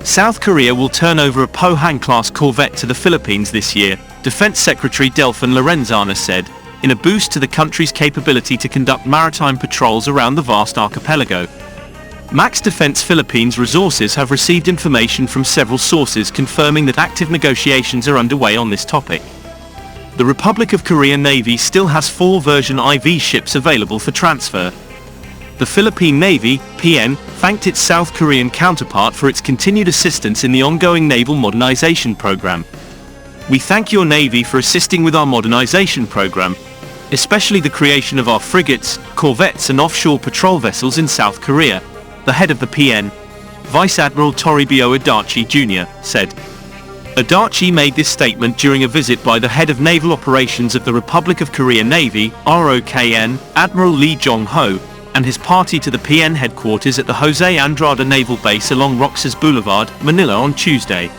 South Korea will turn over a Pohang-class corvette to the Philippines this year, Defense Secretary Delfin Lorenzana said, in a boost to the country's capability to conduct maritime patrols around the vast archipelago. Max Defense Philippines resources have received information from several sources confirming that active negotiations are underway on this topic. The Republic of Korea Navy still has 4 version IV ships available for transfer. The Philippine Navy, PN, thanked its South Korean counterpart for its continued assistance in the ongoing naval modernization program. We thank your Navy for assisting with our modernization program, especially the creation of our frigates, corvettes and offshore patrol vessels in South Korea, the head of the PN, Vice Admiral Toribio Adachi Jr., said. Adachi made this statement during a visit by the head of naval operations of the Republic of Korea Navy, ROKN, Admiral Lee Jong-ho, and his party to the PN headquarters at the Jose Andrade Naval Base along Roxas Boulevard, Manila on Tuesday.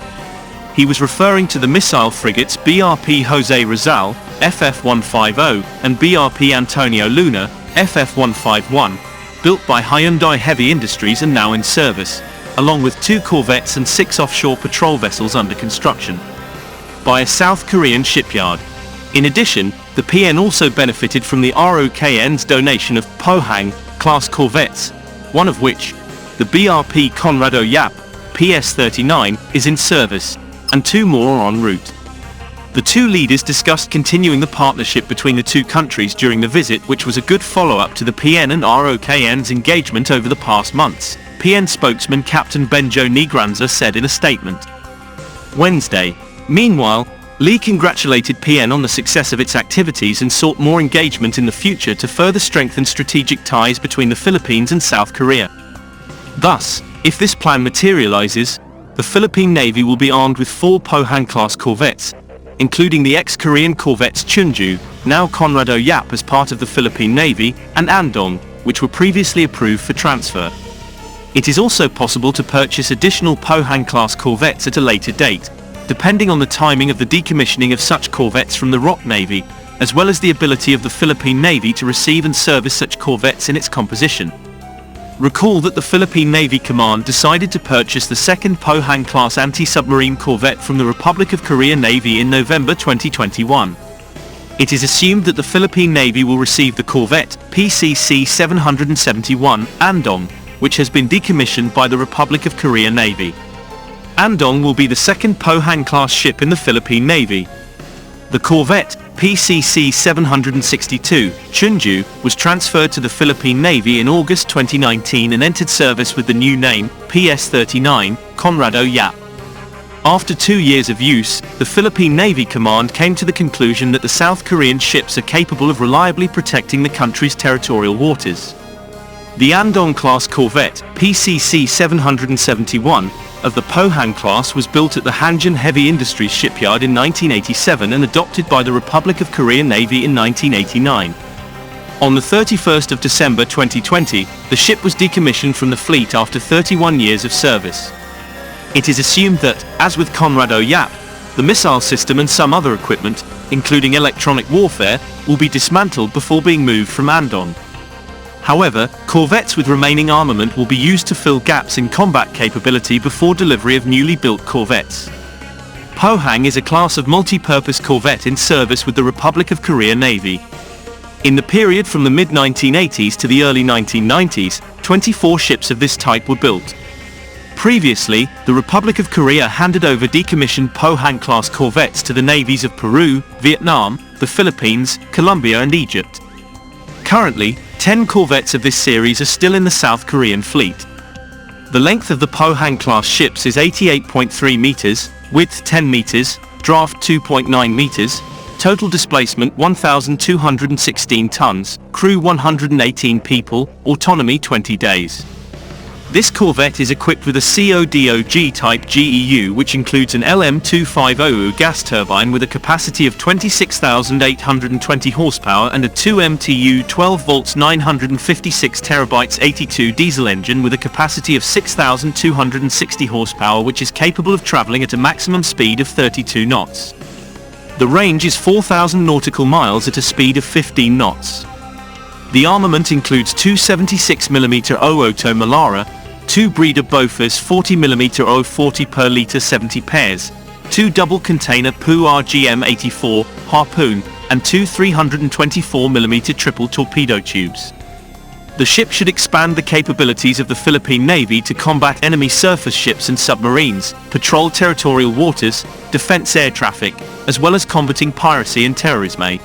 He was referring to the missile frigates BRP Jose Rizal, FF-150, and BRP Antonio Luna, FF-151, built by Hyundai Heavy Industries and now in service, along with 2 corvettes and 6 offshore patrol vessels under construction by a South Korean shipyard. In addition, the PN also benefited from the ROKN's donation of Pohang-class corvettes, one of which, the BRP Conrado Yap, PS-39, is in service, and 2 more are en route. The 2 leaders discussed continuing the partnership between the 2 countries during the visit, which was a good follow-up to the PN and ROKN's engagement over the past months, PN spokesman Captain Benjo Negranza said in a statement. Wednesday. Meanwhile, Lee congratulated PN on the success of its activities and sought more engagement in the future to further strengthen strategic ties between the Philippines and South Korea. Thus, if this plan materializes, the Philippine Navy will be armed with 4 Pohang-class corvettes, including the ex-Korean corvettes Chunju, now Conrado Yap as part of the Philippine Navy, and Andong, which were previously approved for transfer. It is also possible to purchase additional Pohang-class corvettes at a later date, depending on the timing of the decommissioning of such corvettes from the ROK Navy, as well as the ability of the Philippine Navy to receive and service such corvettes in its composition. Recall that the Philippine Navy Command decided to purchase the 2nd Pohang-class anti-submarine corvette from the Republic of Korea Navy in November 2021. It is assumed that the Philippine Navy will receive the corvette PCC 771 Andong, which has been decommissioned by the Republic of Korea Navy. Andong will be the 2nd Pohang-class ship in the Philippine Navy. The corvette, PCC 762, Chunju, was transferred to the Philippine Navy in August 2019 and entered service with the new name, PS-39, Conrado Yap. After 2 years of use, the Philippine Navy Command came to the conclusion that the South Korean ships are capable of reliably protecting the country's territorial waters. The Andong-class corvette, PCC 771, of the Pohang class was built at the Hanjin Heavy Industries shipyard in 1987 and adopted by the Republic of Korea Navy in 1989. On the 31st of December 2020, the ship was decommissioned from the fleet after 31 years of service. It is assumed that, as with Conrado Yap, the missile system and some other equipment, including electronic warfare, will be dismantled before being moved from Andong. However, corvettes with remaining armament will be used to fill gaps in combat capability before delivery of newly built corvettes. Pohang is a class of multi-purpose corvette in service with the Republic of Korea Navy. In the period from the mid-1980s to the early 1990s, 24 ships of this type were built. Previously, the Republic of Korea handed over decommissioned Pohang-class corvettes to the navies of Peru, Vietnam, the Philippines, Colombia and Egypt. Currently, 10 corvettes of this series are still in the South Korean fleet. The length of the Pohang-class ships is 88.3 meters, width 10 meters, draft 2.9 meters, total displacement 1,216 tons, crew 118 people, autonomy 20 days. This corvette is equipped with a CODOG type GEU, which includes an LM250U gas turbine with a capacity of 26,820 horsepower and a 2 MTU 12 volts 956 terabytes 82 diesel engine with a capacity of 6,260 horsepower, which is capable of traveling at a maximum speed of 32 knots. The range is 4,000 nautical miles at a speed of 15 knots. The armament includes two 76mm Ooto Melara, two Breeder Bofors 40mm O40 per litre 70 pairs, two double-container PU RGM-84 Harpoon, and two 324mm triple torpedo tubes. The ship should expand the capabilities of the Philippine Navy to combat enemy surface ships and submarines, patrol territorial waters, defense air traffic, as well as combating piracy and terrorism.